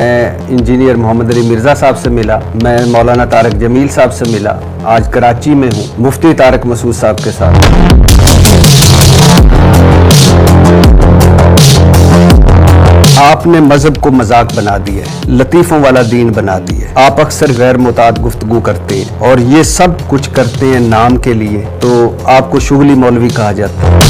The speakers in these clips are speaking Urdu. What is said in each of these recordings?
میں انجینئر محمد علی مرزا صاحب سے ملا, میں مولانا طارق جمیل صاحب سے ملا, آج کراچی میں ہوں مفتی طارق مسعود صاحب کے ساتھ. آپ نے مذہب کو مذاق بنا دیا ہے, لطیفوں والا دین بنا دیا ہے. آپ اکثر غیر معتاد گفتگو کرتے ہیں اور یہ سب کچھ کرتے ہیں نام کے لیے, تو آپ کو شغلی مولوی کہا جاتا ہے.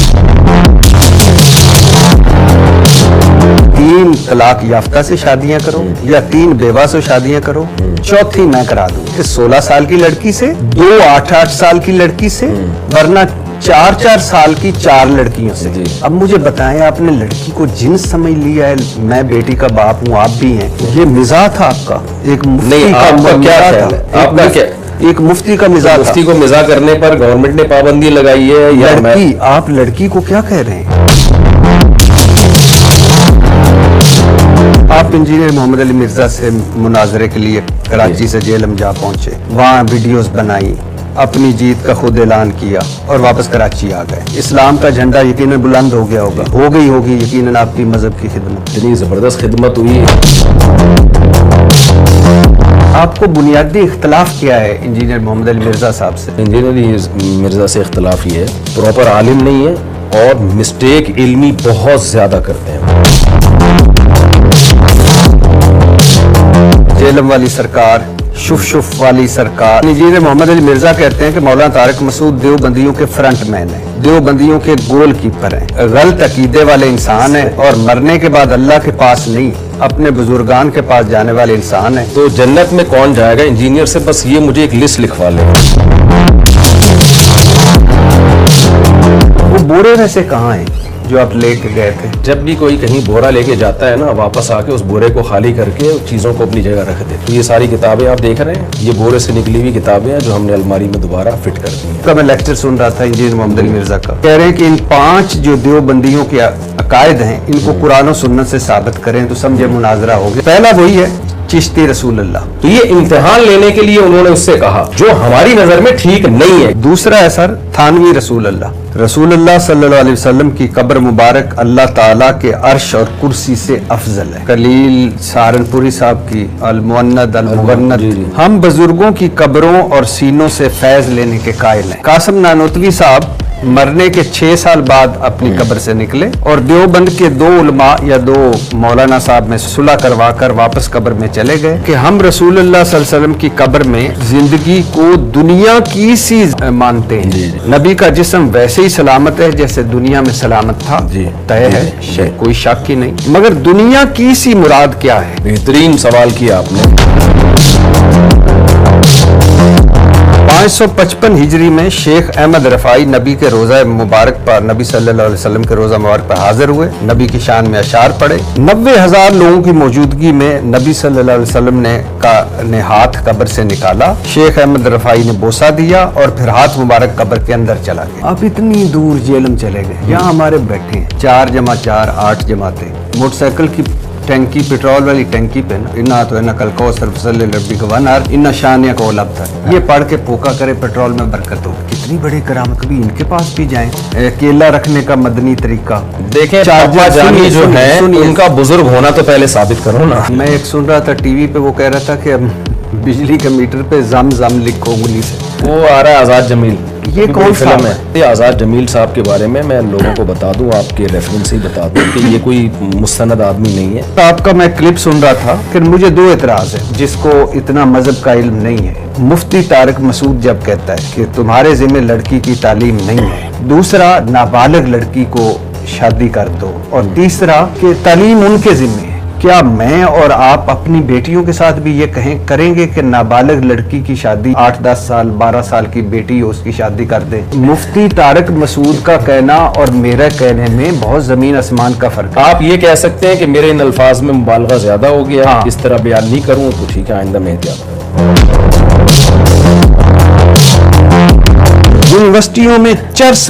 3 طلاق یافتہ سے شادیاں کرو یا 3 بیوہ سے شادیاں کرو, چوتھی میں کرا دوں. 16 سال کی لڑکی سے, 2 8 سال کی لڑکی سے, ورنہ 4 سال کی 4 لڑکیوں سے. اب مجھے بتائیں, آپ نے لڑکی کو جنس سمجھ لیا ہے. میں بیٹی کا باپ ہوں, آپ بھی ہیں. یہ مزاح تھا آپ کا, ایک مفتی کا مزاح تھا, ایک مفتی کا مزاح. مفتی کو مزاح کرنے پر گورنمنٹ نے پابندی لگائی ہے یا لڑکی, آپ لڑکی کو کیا کہہ رہے ہیں؟ آپ انجینئر محمد علی مرزا سے مناظرے کے لیے کراچی سے جیلم جا پہنچے, وہاں ویڈیوز بنائی, اپنی جیت کا خود اعلان کیا اور واپس کراچی آ گئے. اسلام کا جھنڈا یقیناً بلند ہو گیا ہوگا, ہو گئی ہوگی یقیناً آپ کی مذہب کی خدمت. اتنی زبردست خدمت ہوئی. آپ کو بنیادی اختلاف کیا ہے انجینئر محمد علی مرزا صاحب سے؟ انجینئر مرزا سے اختلاف یہ ہے, پراپر عالم نہیں ہے اور مسٹیک علمی بہت زیادہ کرتے ہیں. جیلم والی سرکار, شف والی سرکار. انجینئر محمد علی مرزا کہتے ہیں کہ مولانا طارق مسعود دیوبندیوں کے فرنٹ مین ہیں, دیوبندیوں کے گول کیپر ہیں, غلط عقیدے والے انسان ہیں اور مرنے کے بعد اللہ کے پاس نہیں اپنے بزرگان کے پاس جانے والے انسان ہیں. تو جنت میں کون جائے گا انجینئر سے؟ بس یہ مجھے ایک لسٹ لکھوا لے. وہ بورے ویسے کہاں ہیں جو آپ لے کے گئے تھے؟ جب بھی کوئی کہیں بورا لے کے جاتا ہے نا, واپس آ کے اس بورے کو خالی کر کے چیزوں کو اپنی جگہ رکھ دیتے. یہ ساری کتابیں آپ دیکھ رہے ہیں, یہ بورے سے نکلی ہوئی کتابیں ہیں جو ہم نے الماری میں دوبارہ فٹ کر دی ہیں. میں لیکچر سن رہا تھا انجینئر محمد علی مرزا کا, کہہ رہے ہیں کہ ان 5 جو دیوبندیوں کے عقائد ہیں ان کو قرآن و سنت سے ثابت کریں تو سمجھے مناظرہ ہو گیا. پہلا وہی ہے چشتی رسول اللہ. تو یہ امتحان لینے کے لیے انہوں نے اس سے کہا جو ہماری نظر میں ٹھیک نہیں ہے. دوسرا ہے سر تھانوی رسول اللہ. رسول اللہ صلی اللہ علیہ وسلم کی قبر مبارک اللہ تعالیٰ کے عرش اور کرسی سے افضل ہے. خلیل سہارنپوری صاحب کی الموند المغند. ہم بزرگوں کی قبروں اور سینوں سے فیض لینے کے قائل ہیں. قاسم نانوتوی صاحب مرنے کے 6 سال بعد اپنی قبر سے نکلے اور دیوبند کے 2 علماء یا 2 مولانا صاحب میں صلح کروا کر واپس قبر میں چلے گئے کہ ہم رسول اللہ صلی اللہ علیہ وسلم کی قبر میں زندگی کو دنیا کی سی مانتے ہیں. نبی کا جسم ویسے ہی سلامت ہے جیسے دنیا میں سلامت تھا, طے ہے, کوئی شک ہی نہیں. مگر دنیا کی سی مراد کیا ہے؟ بہترین سوال کیا آپ نے. 555 ہجری میں شیخ احمد رفاعی نبی کے روزہ مبارک پر, نبی صلی اللہ علیہ وسلم کے روزہ مبارک پر حاضر ہوئے, نبی کی شان میں اشعار پڑھے. 90,000 لوگوں کی موجودگی میں نبی صلی اللہ علیہ وسلم نے ہاتھ قبر سے نکالا, شیخ احمد رفاعی نے بوسہ دیا اور پھر ہاتھ مبارک قبر کے اندر چلا گیا. آپ اتنی دور جیلم چلے گئے, یہاں ہمارے بیٹھے ہیں 4 × 4 8 جماعتیں, موٹر سائیکل کی ٹینکی, پیٹرول والی ٹینکی پہ نا, انا تو انا کل کو صرف صلی ربی کا ونار انا شانیہ کو لب تھا, یہ پڑھ کے پھونکا کرے پیٹرول میں برکت ہو. کتنی بڑی کرامت, کبھی ان کے پاس بھی جائیں. کیلا رکھنے کا مدنی طریقہ دیکھیں. چاچا جانی جو ہے ان کا بزرگ ہونا تو پہلے ثابت کرو نا. میں ایک سن رہا تھا ٹی وی پہ, وہ کہہ رہا تھا کہ بجلی کے میٹر پہ زم زم لکھو انگلی سے. وہ آ رہا ہے آزاد جمیل. یہ کون فلم ہے؟ یہ آزاد جمیل صاحب کے بارے میں لوگوں کو بتا دوں, آپ کے ریفرنس سے بتا دوں کہ یہ کوئی مستند آدمی نہیں ہے. آپ کا میں کلپ سن رہا تھا کہ مجھے 2 اعتراض ہے جس کو اتنا مذہب کا علم نہیں ہے. مفتی طارق مسعود جب کہتا ہے کہ تمہارے ذمہ لڑکی کی تعلیم نہیں ہے, دوسرا نابالغ لڑکی کو شادی کر دو, اور تیسرا کہ تعلیم ان کے ذمہ ہے. کیا میں اور آپ اپنی بیٹیوں کے ساتھ بھی یہ کریں گے کہ نابالغ لڑکی کی شادی 8-10 سال 12 سال کی بیٹی ہو اس کی شادی کر دیں؟ مفتی طارق مسعود کا کہنا اور میرا کہنے میں بہت زمین آسمان کا فرق ہے. آپ یہ کہہ سکتے ہیں کہ میرے ان الفاظ میں مبالغہ زیادہ ہو گیا, اس طرح بیان نہیں کروں تو ٹھیک ہے, آئندہ میں احتیاط کروں. یونیورسٹیوں میں چرس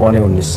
19।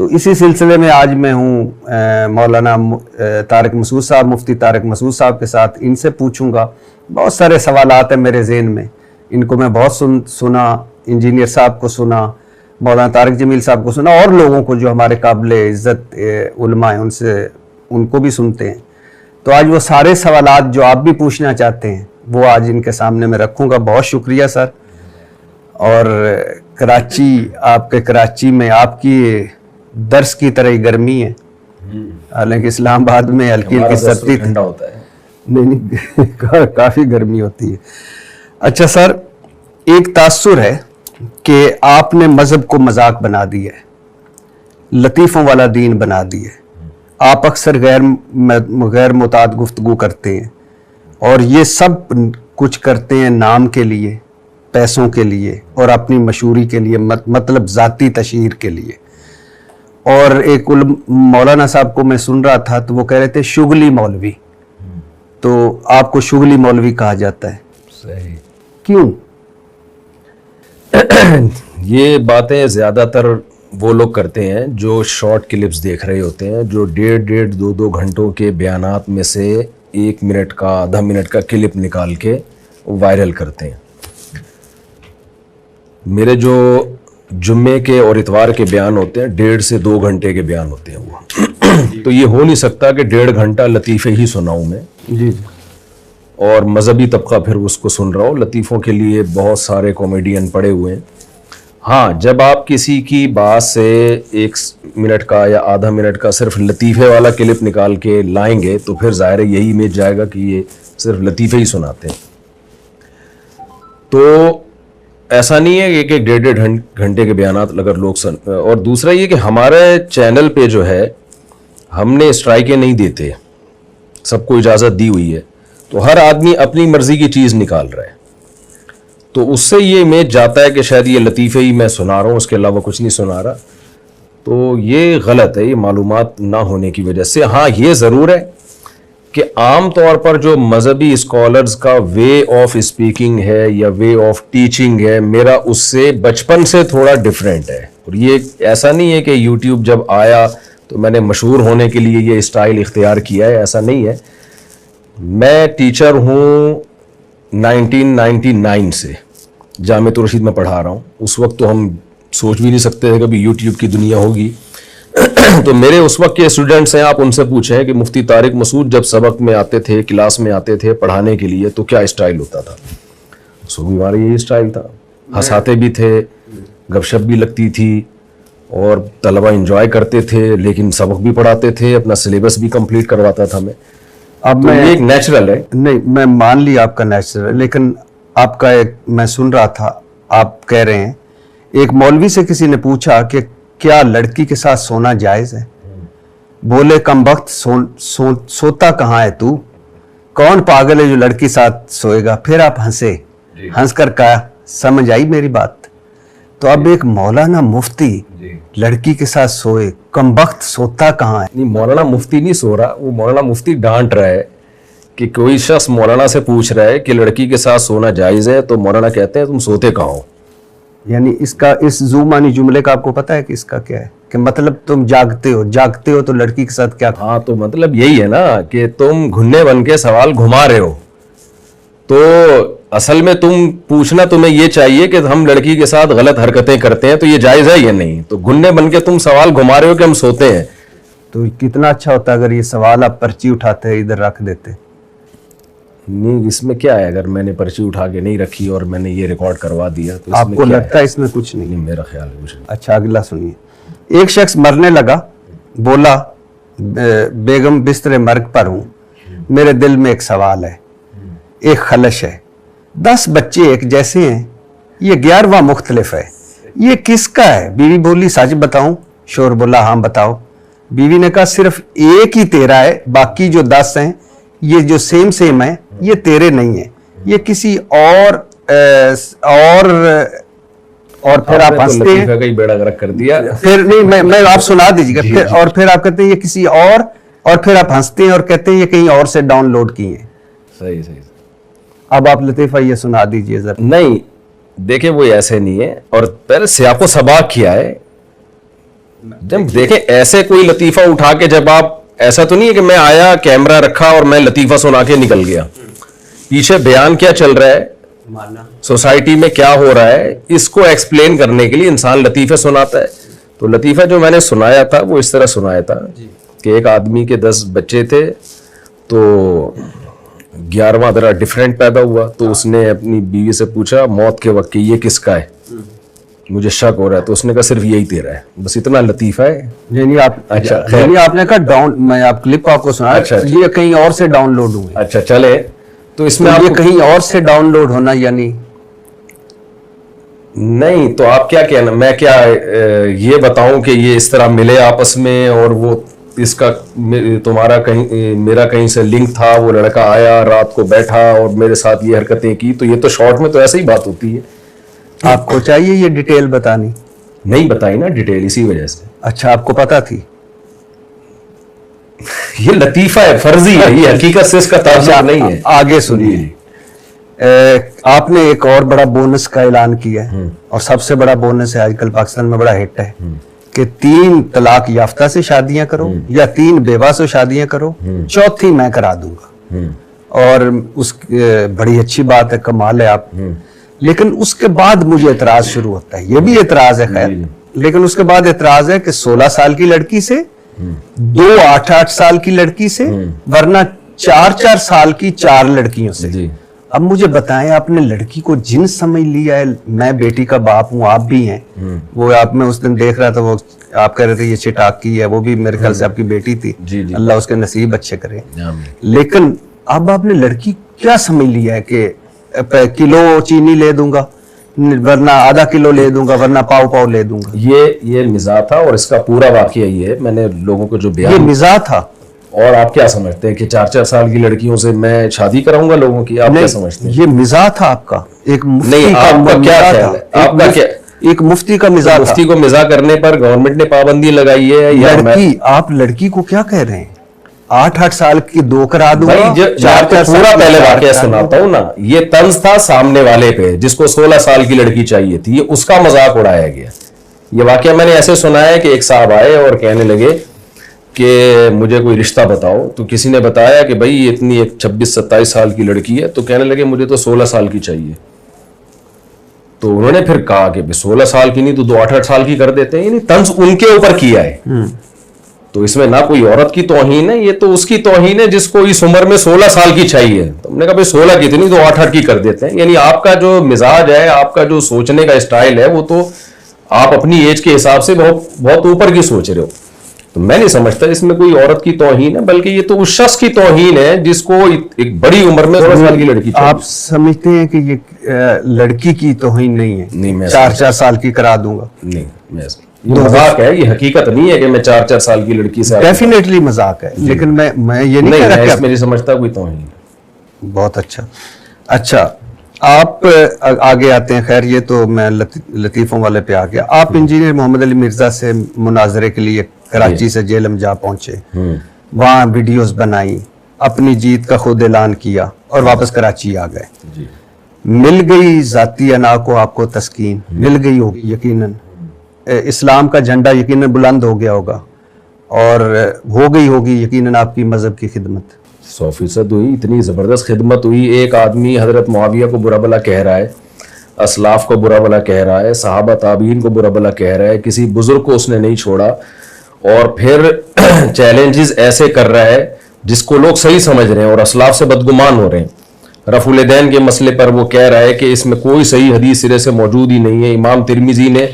تو اسی سلسلے میں آج میں ہوں مولانا طارق مسعود صاحب، مفتی طارق مسعود صاحب کے ساتھ. ان سے پوچھوں گا. بہت سارے سوالات ہیں میرے ذہن میں، ان کو میں بہت سنا، انجینئر صاحب کو سنا، مولانا طارق جمیل صاحب کو سنا، اور لوگوں کو جو ہمارے قابل عزت علماء ہیں ان کو بھی سنتے ہیں. تو آج وہ سارے سوالات جو آپ بھی پوچھنا چاہتے ہیں وہ آج ان کے سامنے میں رکھوں گا. بہت شکریہ سر. اور کراچی، آپ کے کراچی میں آپ کی درس کی طرح ہی گرمی ہے، حالانکہ اسلام آباد میں ہلکی ہلکی سردی ٹھنڈا ہوتا ہے. نہیں کافی گرمی ہوتی ہے. اچھا سر، ایک تاثر ہے کہ آپ نے مذہب کو مذاق بنا دیا ہے، لطیفوں والا دین بنا دیا ہے. آپ اکثر غیر متعدد گفتگو کرتے ہیں، اور یہ سب کچھ کرتے ہیں نام کے لیے، پیسوں کے لیے، اور اپنی مشہوری کے لیے، مطلب ذاتی تشہیر کے لیے. اور ایک مولانا صاحب کو میں سن رہا تھا تو وہ کہہ رہے تھے شغلی مولوی. تو آپ کو شغلی مولوی کہا جاتا ہے، صحیح. کیوں؟ یہ باتیں زیادہ تر وہ لوگ کرتے ہیں جو شارٹ کلپس دیکھ رہے ہوتے ہیں، جو 1.5 گھنٹوں کے بیانات میں سے 1 منٹ کا، آدھا منٹ کا کلپ نکال کے وائرل کرتے ہیں. میرے جو جمعے کے اور اتوار کے بیان ہوتے ہیں 1.5 سے 2 گھنٹے کے بیان ہوتے ہیں وہ. تو یہ ہو نہیں سکتا کہ 1.5 گھنٹہ لطیفے ہی سناؤں میں، جی، اور مذہبی طبقہ پھر اس کو سن رہا ہو. لطیفوں کے لیے بہت سارے کامیڈین پڑے ہوئے ہیں. ہاں، جب آپ کسی کی بات سے 1 منٹ کا یا آدھا منٹ کا صرف لطیفے والا کلپ نکال کے لائیں گے تو پھر ظاہر ہے یہی امیج جائے گا کہ یہ صرف لطیفے ہی سناتے ہیں. تو ایسا نہیں ہے کہ 1.5 گھنٹے کے بیانات اگر لوگ اور دوسرا یہ کہ ہمارے چینل پہ جو ہے ہم نے اسٹرائکیں نہیں دیتے، سب کو اجازت دی ہوئی ہے. تو ہر آدمی اپنی مرضی کی چیز نکال رہا ہے، تو اس سے یہ امیج جاتا ہے کہ شاید یہ لطیفے ہی میں سنا رہا ہوں، اس کے علاوہ کچھ نہیں سنا رہا. تو یہ غلط ہے، یہ معلومات نہ ہونے کی وجہ سے. ہاں، یہ ضرور ہے کہ عام طور پر جو مذہبی اسکالرز کا وے آف اسپیکنگ ہے یا وے آف ٹیچنگ ہے، میرا اس سے بچپن سے تھوڑا ڈیفرنٹ ہے. اور یہ ایسا نہیں ہے کہ یوٹیوب جب آیا تو میں نے مشہور ہونے کے لیے یہ اسٹائل اختیار کیا ہے، ایسا نہیں ہے. میں ٹیچر ہوں 1999 سے، جامعۃ الرشید میں پڑھا رہا ہوں. اس وقت تو ہم سوچ بھی نہیں سکتے تھے کبھی یوٹیوب کی دنیا ہوگی. تو میرے اس وقت کے اسٹوڈنٹس ہیں، آپ ان سے پوچھیں کہ مفتی طارق مسعود جب سبق میں آتے تھے، کلاس میں آتے تھے پڑھانے کے لیے، تو کیا اسٹائل ہوتا تھا؟ سو بھی ہمارا یہی اسٹائل تھا. ہنساتے بھی تھے، گپ شپ بھی لگتی تھی، اور طلبہ انجوائے کرتے تھے، لیکن سبق بھی پڑھاتے تھے، اپنا سلیبس بھی کمپلیٹ کرواتا تھا میں. اب میں ایک نیچرل ہے. نہیں، میں مان لی آپ کا نیچرل ہے، لیکن آپ کا ایک میں سن رہا تھا، آپ کہہ رہے ہیں ایک مولوی سے کسی نے پوچھا کہ کیا لڑکی کے ساتھ سونا جائز ہے؟ بولے کم وقت سوتا کہاں ہے تو؟ کون پاگل ہے جو لڑکی ساتھ سوئے گا؟ پھر آپ ہنسے، ہنس کر کہا سمجھ آئی میری بات؟ تو اب ایک مولانا مفتی لڑکی کے ساتھ سوئے، کم وقت سوتا کہاں ہے؟ نہیں، مولانا مفتی نہیں سو رہا، وہ مولانا مفتی ڈانٹ رہا ہے کہ کوئی شخص مولانا سے پوچھ رہا ہے کہ لڑکی کے ساتھ سونا جائز ہے، تو مولانا کہتے ہیں تم سوتے کہاں ہو. یعنی اس زومانی جملے کا آپ کو پتا ہے کہ اس کا کیا ہے؟ کہ مطلب تم جاگتے ہو تو لڑکی کے ساتھ کیا؟ ہاں، تو مطلب یہی ہے نا کہ تم گھننے بن کے سوال گھما رہے ہو. تو اصل میں تم پوچھنا تمہیں یہ چاہیے کہ ہم لڑکی کے ساتھ غلط حرکتیں کرتے ہیں تو یہ جائز ہے یا نہیں. تو گھننے بن کے تم سوال گھما رہے ہو کہ ہم سوتے ہیں. تو کتنا اچھا ہوتا اگر یہ سوال آپ پرچی اٹھاتے ادھر رکھ دیتے. نہیں، اس میں کیا ہے اگر میں نے پرچی اٹھا کے نہیں رکھی اور میں نے یہ ریکارڈ کروا دیا تو آپ کو لگتا ہے اس میں کچھ نہیں؟ میرا خیال ہے کچھ نہیں. اچھا، اگلا سنیے. ایک شخص مرنے لگا، بولا بیگم بستر مرگ پر ہوں، میرے دل میں ایک سوال ہے، ایک خلش ہے. 10 بچے ایک جیسے ہیں، یہ 11واں مختلف ہے، یہ کس کا ہے؟ بیوی بولی سچ بتاؤں؟ شور بولا ہاں بتاؤ. بیوی نے کہا صرف ایک ہی تیرا ہے، باقی جو 10 ہیں یہ جو سیم ہیں یہ تیرے نہیں ہیں، یہ کسی اور پھر آپ ہنستے ہیں. کئی بیڑا غرق کر دیا. پھر نہیں، میں آپ سنا دیجیے گا. پھر اور پھر آپ کہتے ہیں یہ کسی اور پھر آپ ہنستے ہیں اور کہتے ہیں یہ کہیں اور سے ڈاؤن لوڈ کی ہیں. صحیح. اب آپ لطیفہ یہ سنا دیجیے ذرا. نہیں دیکھیں وہ ایسے نہیں ہے، اور پہلے سیاق و سباق کیا ہے. جب دیکھیں ایسے کوئی لطیفہ اٹھا کے, جب آپ ایسا تو نہیں ہے کہ میں آیا کیمرہ رکھا اور میں لطیفہ سنا کے نکل گیا, پیچھے بیان کیا چل رہا ہے, سوسائٹی میں کیا ہو رہا ہے, اس کو ایکسپلین کرنے کے لیے انسان لطیفے سناتا ہے. تو لطیفہ جو میں نے سنایا تھا وہ اس طرح سنایا تھا کہ ایک آدمی کے 10 بچے تھے, تو 11واں ذرا ڈفرینٹ پیدا ہوا, تو اس نے اپنی بیوی سے پوچھا موت کے وقت کہ یہ کس کا ہے, مجھے شک ہو رہا ہے. تو اس نے کہا صرف یہی تیرا ہے, بس اتنا لطیفہ ہے. یعنی آپ نے کہا ڈاؤن, میں آپ کلپ آپ کو سنا, یہ کہیں اور سے ڈاؤن لوڈ ہوئے. اچھا چلے, تو اس میں یہ کہیں اور سے ڈاؤن لوڈ ہونا یعنی نہیں, تو آپ کیا کہنا, میں کیا یہ بتاؤں کہ یہ اس طرح ملے آپس میں, اور وہ اس کا تمہارا کہیں میرا کہیں سے لنک تھا, وہ لڑکا آیا رات کو بیٹھا اور میرے ساتھ یہ حرکتیں کی, تو یہ تو شارٹ میں تو ایسے ہی بات ہوتی ہے. آپ کو چاہیے یہ ڈیٹیل بتانی؟ نہیں بتائی نا ڈیٹیل, اسی وجہ سے. اچھا, آپ کو پتا تھی؟ یہ لطیفہ ہے, فرضی ہے, یہ حقیقت سے اس کا تعلق نہیں ہے. آگے سنیے, آپ نے ایک اور بڑا بونس کا اعلان کیا ہے, اور سب سے بڑا بونس ہے آج کل پاکستان میں بڑا ہٹ ہے, کہ 3 طلاق یافتہ سے شادیاں کرو یا 3 بیوہ سے شادیاں کرو, 4تھی میں کرا دوں گا. اور اس بڑی اچھی بات ہے, کمال ہے آپ. لیکن اس کے بعد مجھے اعتراض شروع ہوتا ہے, یہ بھی اعتراض ہے خیر, لیکن اس کے بعد اعتراض ہے کہ 16 سال کی لڑکی سے, 2 8 سال کی لڑکی سے, ورنہ 4 سال کی 4 لڑکیوں سے. اب مجھے بتائیں, آپ نے لڑکی کو جنس سمجھ لیا ہے؟ میں بیٹی کا باپ ہوں, آپ بھی ہیں. وہ آپ میں اس دن دیکھ رہا تھا, وہ آپ کہہ رہے تھے یہ چٹاک کی ہے, وہ بھی میرے خیال سے آپ کی بیٹی تھی, اللہ اس کے نصیب اچھے کرے. لیکن اب آپ نے لڑکی کیا سمجھ لیا ہے کہ کلو چینی لے دوں گا, ورنہ آدھا کلو لے دوں گا, ورنہ پاؤ لے دوں گا. یہ مزاح تھا, اور اس کا پورا واقعہ یہ ہے, میں نے لوگوں کو جو بیان, یہ مزاح تھا. اور آپ کیا سمجھتے ہیں کہ 4 سال کی لڑکیوں سے میں شادی کراؤں گا لوگوں کی؟ آپ کیا سمجھتے ہیں؟ یہ مزاح تھا آپ کا, ایک نہیں, آپ کا کیا خیال ہے, آپ کا کیا, ایک مفتی کا مزاح تھا. مفتی کو مزاح کرنے پر گورنمنٹ نے پابندی لگائی ہے؟ لڑکی, آپ لڑکی کو کیا کہہ رہے ہیں؟ 8 سال کی 2 کرا دوں گا. پورا پہلے واقعہ سناتا ہوں نا. یہ طنز تھا سامنے والے پہ جس کو 16 سال کی لڑکی چاہیے تھی, یہ اس کا مذاق اڑایا گیا. یہ واقعہ میں نے ایسے سنا ہے کہ ایک صاحب آئے اور کہنے لگے کہ مجھے کوئی رشتہ بتاؤ, تو کسی نے بتایا کہ بھائی اتنی ایک 26-27 سال کی لڑکی ہے, تو کہنے لگے مجھے تو 16 سال کی چاہیے. تو انہوں نے پھر کہا کہ 16 سال کی نہیں تو 2 8 سال کی کر دیتے ہیں. یعنی طنز ان کے اوپر کیا ہے, تو اس میں نہ کوئی عورت کی توہین ہے, یہ تو اس کی توہین ہے جس کو اس عمر میں 16 سال کی چاہیے. تو ہم نے کہا بھائی 16 کی تو نہیں, 2 8 کی کر دیتے ہیں. یعنی آپ کا جو مزاج ہے, آپ کا جو سوچنے کا اسٹائل ہے, وہ تو آپ اپنی ایج کے حساب سے بہت اوپر کی سوچ رہے ہو. تو میں نہیں سمجھتا اس میں کوئی عورت کی توہین ہے, بلکہ یہ تو اس شخص کی توہین ہے جس کو ایک بڑی عمر میں 16 سال کی لڑکی چاہیے. آپ سمجھتے ہیں کہ یہ لڑکی کی توہین نہیں ہے؟ نہیں, میں 4 سال کی کرا دوں گا. نہیں, یہ مذاق ہے, یہ حقیقت نہیں ہے کہ میں 4 سال کی لڑکی سے. ڈیفینیٹلی مذاق ہے, لیکن میں یہ نہیں کہہ رہا کہ میں نہیں سمجھتا کوئی توہین. بہت اچھا, آپ آگے آتے ہیں. خیر, یہ تو میں لطیفوں والے پہ آ گیا. آپ انجینئر محمد علی مرزا سے مناظرے کے لیے کراچی سے جیلم جا پہنچے, وہاں ویڈیوز بنائی, اپنی جیت کا خود اعلان کیا, اور واپس کراچی آ گئے. مل گئی ذاتی انا کو آپ کو تسکین, مل گئی ہوگی یقیناً, اسلام کا جھنڈا یقیناً بلند ہو گیا ہوگا, اور ہو گئی ہوگی یقیناً آپ کی مذہب کی خدمت. 100% ہوئی, اتنی زبردست خدمت ہوئی. ایک آدمی حضرت معاویہ کو برا بلا کہہ رہا ہے, اسلاف کو برا بلا کہہ رہا ہے, صحابہ تابعین کو برا بلا کہہ رہا ہے, کسی بزرگ کو اس نے نہیں چھوڑا, اور پھر چیلنجز ایسے کر رہا ہے جس کو لوگ صحیح سمجھ رہے ہیں اور اسلاف سے بدگمان ہو رہے ہیں. رفع الیدین کے مسئلے پر وہ کہہ رہا ہے کہ اس میں کوئی صحیح حدیث سرے سے موجود ہی نہیں ہے. امام ترمذی نے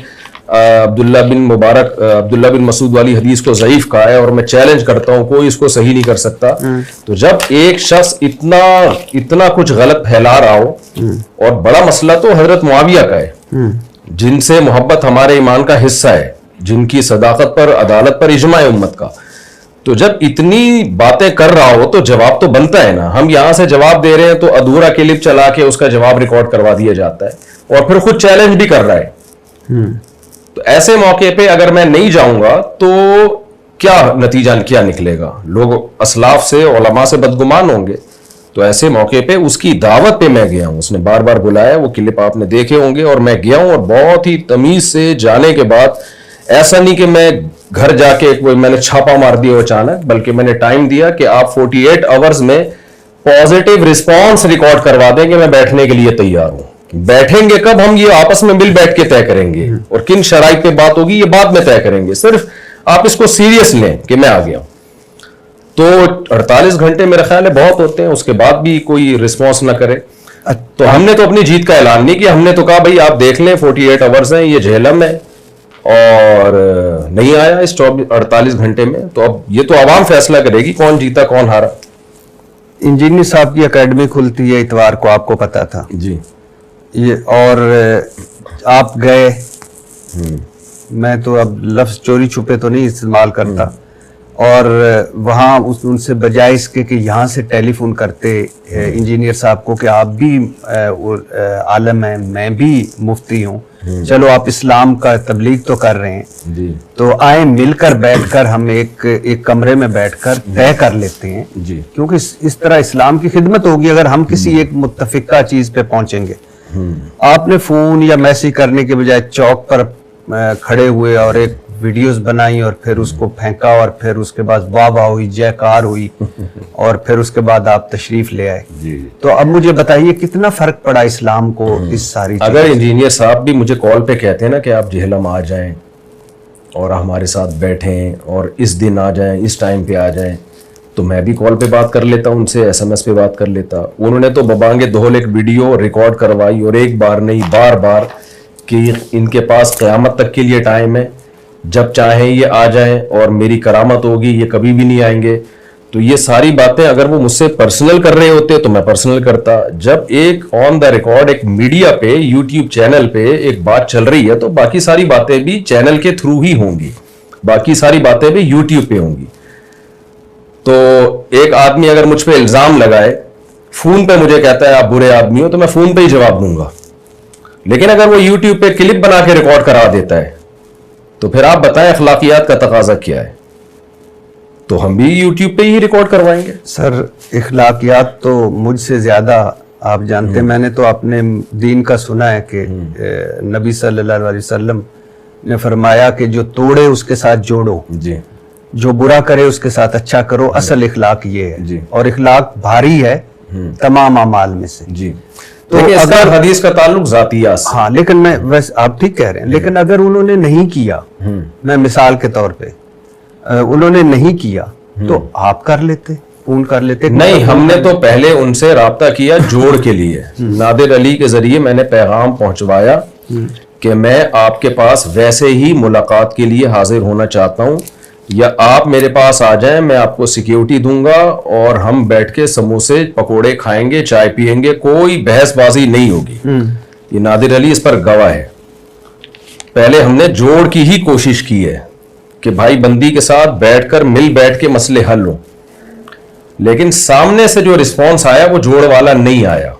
عبداللہ بن مسعود والی حدیث کو ضعیف کہا ہے, اور میں چیلنج کرتا ہوں کوئی اس کو صحیح نہیں کر سکتا. تو جب ایک شخص اتنا کچھ غلط پھیلا رہا ہو, اور بڑا مسئلہ تو حضرت معاویہ کا ہے, جن سے محبت ہمارے ایمان کا حصہ ہے, جن کی صداقت پر, عدالت پر اجماع امت کا, تو جب اتنی باتیں کر رہا ہو تو جواب تو بنتا ہے نا. ہم یہاں سے جواب دے رہے ہیں تو ادھورا کلپ چلا کے اس کا جواب ریکارڈ کروا دیا جاتا ہے, اور پھر خود چیلنج بھی کر رہا ہے. تو ایسے موقع پہ اگر میں نہیں جاؤں گا تو کیا نتیجہ کیا نکلے گا؟ لوگ اسلاف سے, علماء سے بدگمان ہوں گے. تو ایسے موقع پہ اس کی دعوت پہ میں گیا ہوں, اس نے بار بار بلایا, وہ کلپ آپ نے دیکھے ہوں گے, اور میں گیا ہوں, اور بہت ہی تمیز سے جانے کے بعد ایسا نہیں کہ میں گھر جا کے میں نے چھاپا مار دیا اچانک, بلکہ میں نے ٹائم دیا کہ آپ 48 آورز میں پازیٹیو رسپانس ریکارڈ کروا دیں کہ میں بیٹھنے کے لیے تیار ہوں. بیٹھیں گے کب, ہم یہ آپس میں مل بیٹھ کے طے کریں گے, اور کن شرائط پہ بات ہوگی یہ بعد میں طے کریں گے. صرف آپ اس کو سیریس لیں کہ میں آ گیا ہوں. تو 48 گھنٹے میرا خیال ہے بہت ہوتے ہیں, اس کے بعد بھی کوئی رسپانس نہ کرے. تو ہم نے تو اپنی جیت کا اعلان نہیں کیا, ہم نے تو کہا بھائی آپ دیکھ لیں 48 آورز ہیں, یہ جہلم ہے, اور نہیں آیا اس 48 گھنٹے میں. تو اب یہ تو عوام فیصلہ کرے گی کون جیتا کون ہارا. انجینئر صاحب کی اکیڈمی کھلتی ہے اتوار کو, آپ کو پتا تھا جی, یہ, اور آپ گئے. میں تو اب لفظ چوری چھپے تو نہیں استعمال کرتا, اور وہاں ان سے بجائے اس کے کہ یہاں سے ٹیلی فون کرتے انجینئر صاحب کو کہ آپ بھی عالم ہیں, میں بھی مفتی ہوں, چلو آپ اسلام کا تبلیغ تو کر رہے ہیں, تو آئیں مل کر بیٹھ کر ہم ایک کمرے میں بیٹھ کر طے کر لیتے ہیں, کیونکہ اس طرح اسلام کی خدمت ہوگی اگر ہم کسی ایک متفقہ چیز پہ پہنچیں گے. آپ نے فون یا میسج کرنے کے بجائے چوک پر کھڑے ہوئے اور ایک ویڈیوز بنائی, اور پھر اس کو پھینکا, اور پھر اس کے بعد واہ واہ ہوئی, جے کار ہوئی, اور پھر اس کے بعد آپ تشریف لے آئے. تو اب مجھے بتائیے کتنا فرق پڑا اسلام کو اس ساری. اگر انجینئر صاحب بھی مجھے کال پہ کہتے ہیں نا کہ آپ جہلم آ جائیں اور ہمارے ساتھ بیٹھیں اور اس دن آ جائیں, اس ٹائم پہ آ جائیں, تو میں بھی کال پہ بات کر لیتا, ان سے SMS پہ بات کر لیتا. انہوں نے تو ببانگے دہل ایک ویڈیو ریکارڈ کروائی, اور ایک بار نہیں بار بار, کہ ان کے پاس قیامت تک کے لیے ٹائم ہے, جب چاہیں یہ آ جائیں اور میری کرامت ہوگی, یہ کبھی بھی نہیں آئیں گے. تو یہ ساری باتیں اگر وہ مجھ سے پرسنل کر رہے ہوتے تو میں پرسنل کرتا. جب ایک آن دا ریکارڈ ایک میڈیا پہ یوٹیوب چینل پہ ایک بات چل رہی ہے, تو باقی ساری باتیں بھی چینل کے تھرو ہی ہوں گی, باقی ساری باتیں بھی یوٹیوب پہ ہوں گی. تو ایک آدمی اگر مجھ پہ الزام لگائے, فون پہ مجھے کہتا ہے آپ برے آدمی ہو, تو میں فون پہ ہی جواب دوں گا. لیکن اگر وہ یوٹیوب پہ کلپ بنا کے ریکارڈ کرا دیتا ہے, تو پھر آپ بتائیں اخلاقیات کا تقاضا کیا ہے. تو ہم بھی یوٹیوب پہ ہی ریکارڈ کروائیں گے. سر اخلاقیات تو مجھ سے زیادہ آپ جانتے ہیں. میں نے تو اپنے دین کا سنا ہے کہ نبی صلی اللہ علیہ وسلم نے فرمایا کہ جو توڑے اس کے ساتھ جوڑو, جی, جو برا کرے اس کے ساتھ اچھا کرو. اصل اخلاق یہ ہے, جی, اور اخلاق بھاری ہے تمام اعمال میں سے. جی, تو اگر حدیث کا تعلق ذاتیات سے, ہاں, لیکن میں ویسے آپ ٹھیک کہہ رہے ہیں, لیکن اگر انہوں نے نہیں کیا, میں مثال کے طور پہ انہوں نے نہیں کیا, تو آپ کر لیتے, فون کر لیتے. نہیں, ہم نے تو پہلے ان سے رابطہ کیا جوڑ کے لیے. نادر علی کے ذریعے میں نے پیغام پہنچوایا کہ میں آپ کے پاس ویسے ہی ملاقات کے لیے حاضر ہونا چاہتا ہوں, یا آپ میرے پاس آ جائیں, میں آپ کو سیکیورٹی دوں گا, اور ہم بیٹھ کے سموسے پکوڑے کھائیں گے, چائے پیئیں گے, کوئی بحث بازی نہیں ہوگی. یہ نادر علی اس پر گواہ ہے. پہلے ہم نے جوڑ کی ہی کوشش کی ہے کہ بھائی بندی کے ساتھ بیٹھ کر مل بیٹھ کے مسئلے حل ہوں, لیکن سامنے سے جو رسپانس آیا وہ جوڑ والا نہیں آیا.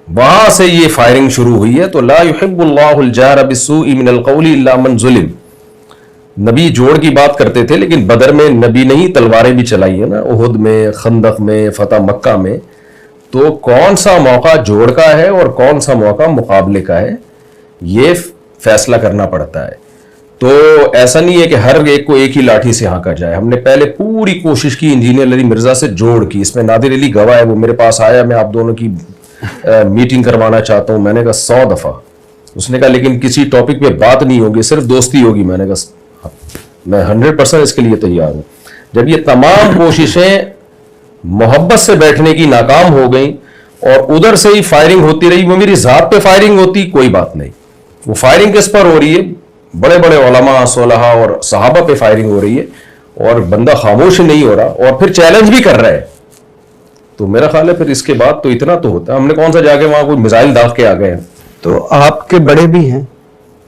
وہاں سے یہ فائرنگ شروع ہوئی ہے. تو لا يحب اللہ الجہر بالسوء من القول الا من ظلم. نبی جوڑ کی بات کرتے تھے, لیکن بدر میں نبی نے ہی تلواریں بھی چلائی ہیں نا, احد میں, خندق میں, فتح مکہ میں. تو کون سا موقع جوڑ کا ہے اور کون سا موقع مقابلے کا ہے, یہ فیصلہ کرنا پڑتا ہے. تو ایسا نہیں ہے کہ ہر ایک کو ایک ہی لاٹھی سے ہانکا جائے. ہم نے پہلے پوری کوشش کی انجینئر علی مرزا سے جوڑ کی. اس میں نادر علی گواہ ہے, وہ میرے پاس آیا, میں آپ دونوں کی میٹنگ کروانا چاہتا ہوں. میں نے کہا 100 دفعہ. اس نے کہا لیکن کسی ٹاپک پہ بات نہیں ہوگی, صرف دوستی ہوگی. میں نے کہا میں 100% اس کے لیے تیار ہوں. جب یہ تمام کوششیں محبت سے بیٹھنے کی ناکام ہو گئیں اور ادھر سے ہی فائرنگ ہوتی رہی, وہ میری ذات پہ فائرنگ ہوتی کوئی بات نہیں, وہ فائرنگ کس پر ہو رہی ہے, بڑے بڑے علماء, صلحاء اور صحابہ پہ فائرنگ ہو رہی ہے, اور بندہ خاموش نہیں ہو رہا اور پھر چیلنج بھی کر رہا ہے. تو میرا خیال ہے پھر اس کے بعد تو اتنا تو ہوتا ہے. ہم نے کون سا جا کے وہاں کوئی میزائل داغ کے آ گئے ہیں. تو آپ کے بڑے بھی ہیں,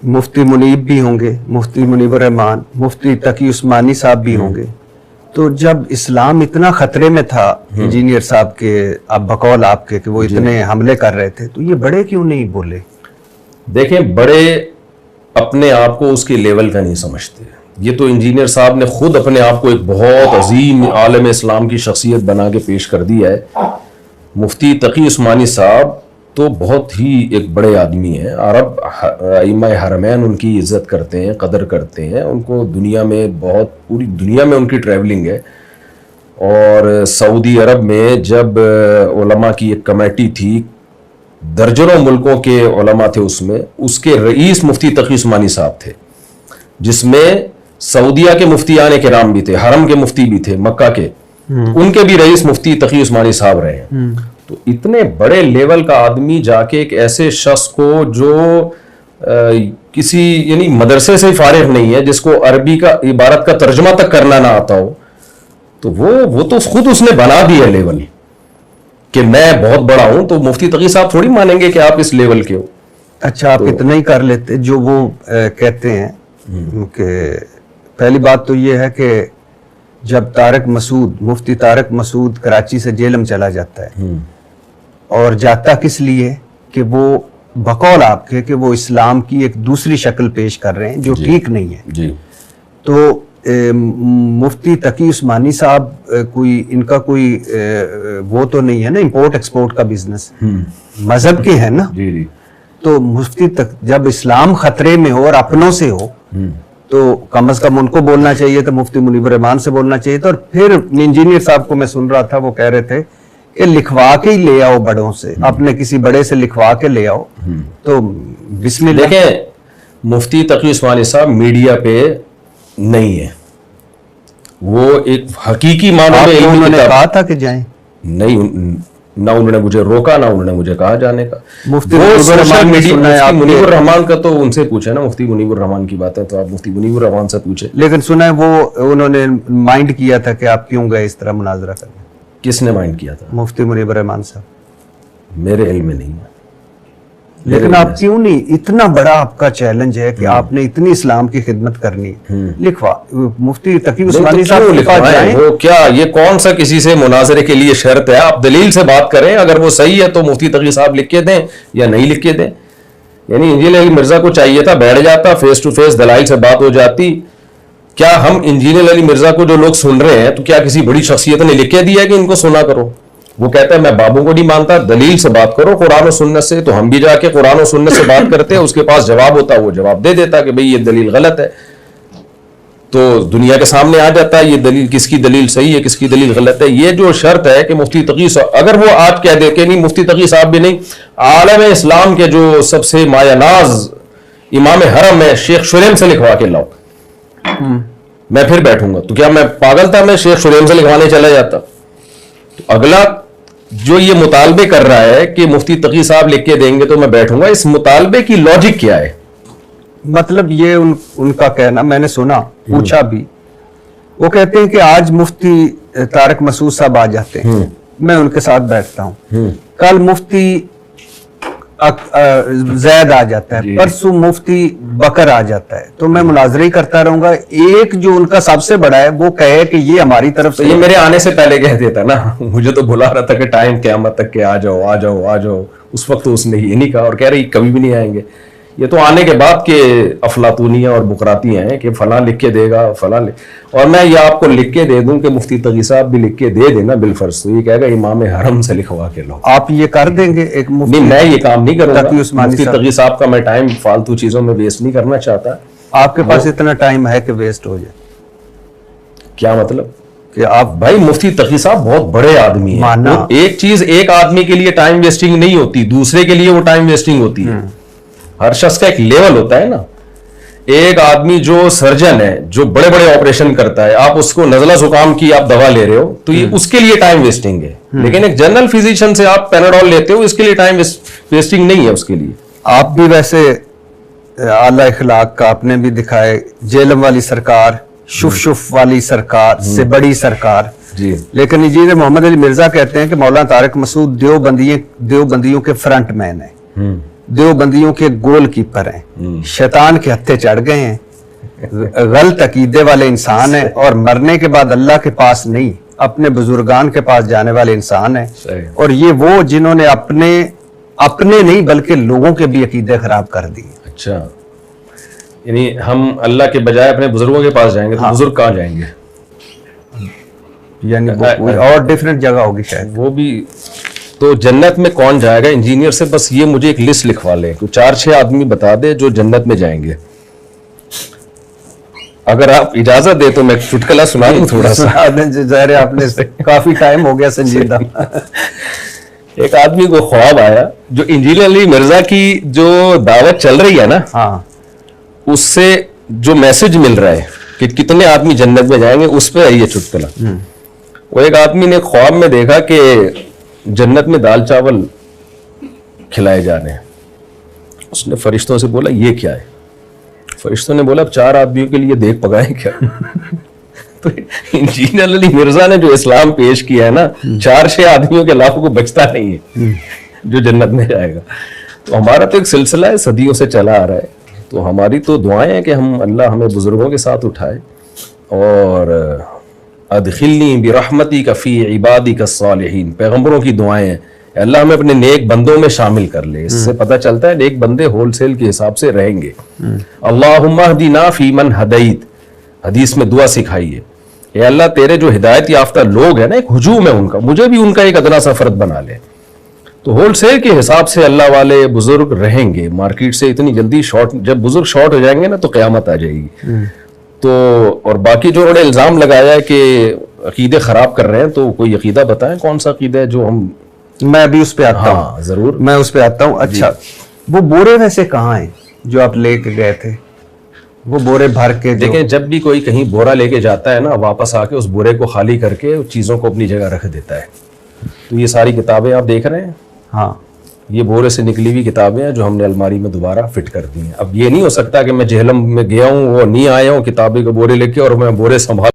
مفتی منیب بھی ہوں گے, مفتی منیب الرحمان, مفتی تقی عثمانی صاحب بھی ہوں گے. تو جب اسلام اتنا خطرے میں تھا انجینئر صاحب کے, اب بقول آپ کے کہ وہ اتنے حملے کر رہے تھے, تو یہ بڑے کیوں نہیں بولے؟ دیکھیں, بڑے اپنے آپ کو اس کے لیول کا نہیں سمجھتے. یہ تو انجینئر صاحب نے خود اپنے آپ کو ایک بہت عظیم عالم اسلام کی شخصیت بنا کے پیش کر دیا ہے. مفتی تقی عثمانی صاحب تو بہت ہی ایک بڑے آدمی ہیں. عرب ائمہ حرمین ان کی عزت کرتے ہیں, قدر کرتے ہیں, ان کو دنیا میں بہت, پوری دنیا میں ان کی ٹریولنگ ہے. اور سعودی عرب میں جب علماء کی ایک کمیٹی تھی, درجنوں ملکوں کے علماء تھے اس میں, اس کے رئیس مفتی تقی عثمانی صاحب تھے, جس میں سعودیہ کے مفتیان کرام بھی تھے, حرم کے مفتی بھی تھے مکہ کے, ان کے بھی رئیس مفتی تقی عثمانی صاحب رہے ہیں. تو اتنے بڑے لیول کا آدمی جا کے ایک ایسے شخص کو جو کسی یعنی مدرسے سے فارغ نہیں ہے, جس کو عربی کا عبارت کا ترجمہ تک کرنا نہ آتا ہو, تو وہ تو خود اس نے بنا دیا لیول کہ میں بہت بڑا ہوں. تو مفتی تقی صاحب تھوڑی مانیں گے کہ آپ اس لیول کے ہو. اچھا, آپ اتنا ہی کر لیتے. جو وہ کہتے ہیں کہ پہلی بات تو یہ ہے کہ جب مفتی طارق مسعود کراچی سے جیلم چلا جاتا ہے, اور جاتا کس لیے کہ وہ بقول آپ کے کہ وہ اسلام کی ایک دوسری شکل پیش کر رہے ہیں جو ٹھیک نہیں ہے. جی. تو مفتی تقی عثمانی صاحب ان کا کوئی وہ تو نہیں ہے نا, امپورٹ ایکسپورٹ کا بزنس, مذہب کے ہیں نا. جی جی. تو مفتی جب اسلام خطرے میں ہو اور اپنوں سے ہو تو کم از کم ان کو بولنا چاہیے تھا, مفتی منیب الرحمان سے بولنا چاہیے تھا. اور پھر انجینئر صاحب کو میں سن رہا تھا, وہ کہہ رہے تھے کہ لکھوا کے ہی لے آؤ بڑوں سے, اپنے کسی بڑے سے لکھوا کے لے آؤ. تو بسم اللہ. دیکھیں, مفتی تقی عثمانی صاحب میڈیا پہ نہیں ہے, وہ ایک حقیقی معنوں میں انہوں نے کہا تھا کہ جائیں, نہیں, نہ انہوں نے مجھے روکا, نہ انہوں نے مجھے کہا جانے کا. مفتی منیب الرحمان کا تو ان سے پوچھے نا, مفتی منیب الرحمان کی بات ہے تو آپ مفتی منیب الرحمان سے پوچھے. لیکن سنا ہے وہ انہوں نے مائنڈ کیا تھا کہ آپ کیوں گئے اس طرح مناظرہ کرنے. کس نے مائنڈ کیا تھا؟ مفتی منیب الرحمان صاحب. میرے علم میں نہیں. لیکن آپ کیوں نہیں, اتنا بڑا آپ کا چیلنج ہے کہ آپ نے اتنی اسلام کی خدمت کرنی, لکھوا مفتی تقی عثمانی صاحب کے پاس جائیں. وہ کیا, یہ کون سا کسی سے مناظرے کے لیے شرط ہے؟ آپ دلیل سے بات کریں, اگر وہ صحیح ہے تو مفتی تقی صاحب لکھ کے دیں یا نہیں لکھ کے دیں. یعنی انجینئر علی مرزا کو چاہیے تھا بیٹھ جاتا, فیس ٹو فیس دلائل سے بات ہو جاتی. کیا ہم انجینئر علی مرزا کو جو لوگ سن رہے ہیں, تو کیا کسی بڑی شخصیت نے لکھ کے دیا کہ ان کو سنا کرو؟ وہ کہتا ہے میں بابوں کو نہیں مانتا, دلیل سے بات کرو قرآن و سنت سے. تو ہم بھی جا کے قرآن و سنت سے بات کرتے ہیں, اس کے پاس جواب ہوتا, وہ جواب دے دیتا کہ بھئی یہ دلیل غلط ہے. تو دنیا کے سامنے آ جاتا ہے یہ دلیل, کس کی دلیل صحیح ہے, کس کی دلیل غلط ہے. یہ جو شرط ہے کہ مفتی تقی صاحب, اگر وہ آج کہہ دے کہ نہیں مفتی تقی صاحب بھی نہیں, عالم اسلام کے جو سب سے مایہ ناز امام حرم ہے شیخ شریم سے لکھوا کے لاؤ, میں پھر بیٹھوں گا. تو کیا میں پاگل تھا, میں شیخ شریم سے لکھوانے چلا جاتا؟ تو اگلا جو یہ مطالبے کر رہا ہے کہ مفتی تقی صاحب لکھ کے دیں گے تو میں بیٹھوں گا, اس مطالبے کی لاجک کیا ہے؟ مطلب یہ ان کا کہنا, میں نے سنا, پوچھا بھی, وہ کہتے ہیں کہ آج مفتی طارق مسعود صاحب آ جاتے ہیں, میں ان کے ساتھ بیٹھتا ہوں, کل مفتی زید آ جاتا ہے, پرسوں مفتی بکر آ جاتا ہے, تو میں مناظرہ ہی کرتا رہوں گا. ایک جو ان کا سب سے بڑا ہے وہ کہے کہ یہ ہماری طرف سے, یہ میرے آنے سے پہلے کہہ دیتا نا, مجھے تو بلا رہا تھا کہ ٹائم قیامت تک کہ آ جاؤ آ جاؤ آ جاؤ. اس وقت تو اس نے یہ نہیں کہا, اور کہہ رہی کبھی بھی نہیں آئیں گے. یہ تو آنے کے بعد کے افلاطونیاں اور بکراتیاں ہیں کہ فلاں لکھ کے دے گا فلاں اور میں یہ آپ کو لکھ کے دے دوں کہ مفتی تقی صاحب بھی لکھ کے دے دینا بالفرض, تو یہ کہے گا امام حرم سے لکھوا کے لاؤ. آپ یہ کر دیں گے؟ ایک نہیں, میں یہ کام نہیں کروں گا. مفتی تقی صاحب کا میں ٹائم فالتو چیزوں میں ویسٹ نہیں کرنا چاہتا. آپ کے پاس اتنا ٹائم ہے کہ ویسٹ ہو جائے؟ کیا مطلب کہ آپ, بھائی مفتی تقی صاحب بہت بڑے آدمی ہیں. ایک چیز ایک آدمی کے لیے ٹائم ویسٹنگ نہیں ہوتی, دوسرے کے لیے وہ ٹائم ویسٹنگ ہوتی ہے. ہر شخص کا ایک لیول ہوتا ہے نا. ایک آدمی جو سرجن ہے, جو بڑے بڑے آپریشن کرتا ہے, آپ اس کو نزلہ زکام کی آپ دوا لے رہے ہو تو یہ اس کے لیے ٹائم ویسٹنگ ہے. لیکن ایک جنرل فزیشین سے آپ پیناڈول لیتے ہو, اس کے لیے ٹائم ویسٹنگ نہیں ہے اس کے لیے. آپ بھی ویسے اعلی اخلاق کا آپ نے بھی دکھائے, جیلم والی سرکار, شف والی سرکار سے بڑی سرکار. جی. لیکن انجینئر محمد علی مرزا کہتے ہیں کہ مولانا طارق مسعود دیوبندیوں کے فرنٹ مین ہیں, دیوبندیوں کے گول کیپر ہیں, شیطان کے ہتھے چڑھ گئے ہیں, غلط عقیدے والے انسان ہیں, اور مرنے کے بعد اللہ کے پاس نہیں اپنے بزرگان کے پاس جانے والے انسان ہیں. اور یہ وہ جنہوں نے اپنے نہیں بلکہ لوگوں کے بھی عقیدے خراب کر دیے. اچھا, یعنی ہم اللہ کے بجائے اپنے بزرگوں کے پاس جائیں گے تو بزرگ کہاں جائیں گے؟ یعنی اور ڈیفرنٹ جگہ ہوگی شاید. وہ بھی تو جنت میں کون جائے گا انجینئر سے بس یہ مجھے ایک لسٹ لکھوا لیں تو 4-6 آدمی بتا دے جو جنت میں جائیں گے. اگر آپ اجازت دے تو میں چٹکلا سنا دوں تھوڑا سا. ظاہر ہے آپ نے کافی ٹائم ہو گیا سنجیدہ. ایک آدمی کو خواب آیا جو انجینئر علی مرزا کی جو دعوت چل رہی ہے نا ہاں اس سے جو میسج مل رہا ہے کہ کتنے آدمی جنت میں جائیں گے اس پہ ہے یہ چٹکلا. وہ ایک آدمی نے خواب میں دیکھا کہ جنت میں دال چاول کھلائے جا رہے ہیں. اس نے فرشتوں سے بولا یہ کیا ہے؟ فرشتوں نے بولا اب 4 آدمیوں کے لیے دیکھ پکائیں کیا. تو انجینئر علی مرزا نے جو اسلام پیش کیا ہے نا 4-6 آدمیوں کے علاوہ کو بچتا نہیں ہے جو جنت میں جائے گا. تو ہمارا تو ایک سلسلہ ہے صدیوں سے چلا آ رہا ہے. تو ہماری تو دعائیں ہیں کہ اللہ ہمیں بزرگوں کے ساتھ اٹھائے اور ادخلنی برحمتی کا فی عبادی کا الصالحین. پیغمبروں کی دعائیں ہیں اللہ ہمیں اپنے نیک بندوں میں شامل کر لے. اس سے پتہ چلتا ہے نیک بندے ہول سیل کے حساب سے رہیں گے. اللہم اہدنا فی من ہدیت حدیث میں دعا سکھائی ہے اے اللہ تیرے جو ہدایت یافتہ لوگ ہیں نا ایک ہجوم ہے ان کا مجھے بھی ان کا ایک ادنا سا فرد بنا لے. تو ہول سیل کے حساب سے اللہ والے بزرگ رہیں گے. مارکیٹ سے اتنی جلدی شارٹ جب بزرگ شارٹ ہو جائیں گے نا تو قیامت آ جائے گی. تو اور باقی جو انہوں نے الزام لگایا ہے کہ عقیدے خراب کر رہے ہیں تو کوئی عقیدہ بتائیں کون سا عقیدہ ہے جو ہم. میں ابھی اس پہ آتا ہوں. ہاں ضرور میں اس پہ آتا ہوں. اچھا وہ بورے ویسے کہاں ہیں جو آپ لے کے گئے تھے؟ وہ بورے بھر کے دیکھیں جب بھی کوئی کہیں بورا لے کے جاتا ہے نا واپس آ کے اس بورے کو خالی کر کے چیزوں کو اپنی جگہ رکھ دیتا ہے. تو یہ ساری کتابیں آپ دیکھ رہے ہیں ہاں یہ بورے سے نکلی ہوئی کتابیں ہیں جو ہم نے الماری میں دوبارہ فٹ کر دی ہیں. اب یہ نہیں ہو سکتا کہ میں جہلم میں گیا ہوں وہ نہیں آیا ہوں کتابیں کے بورے لے کے اور میں بورے سنبھال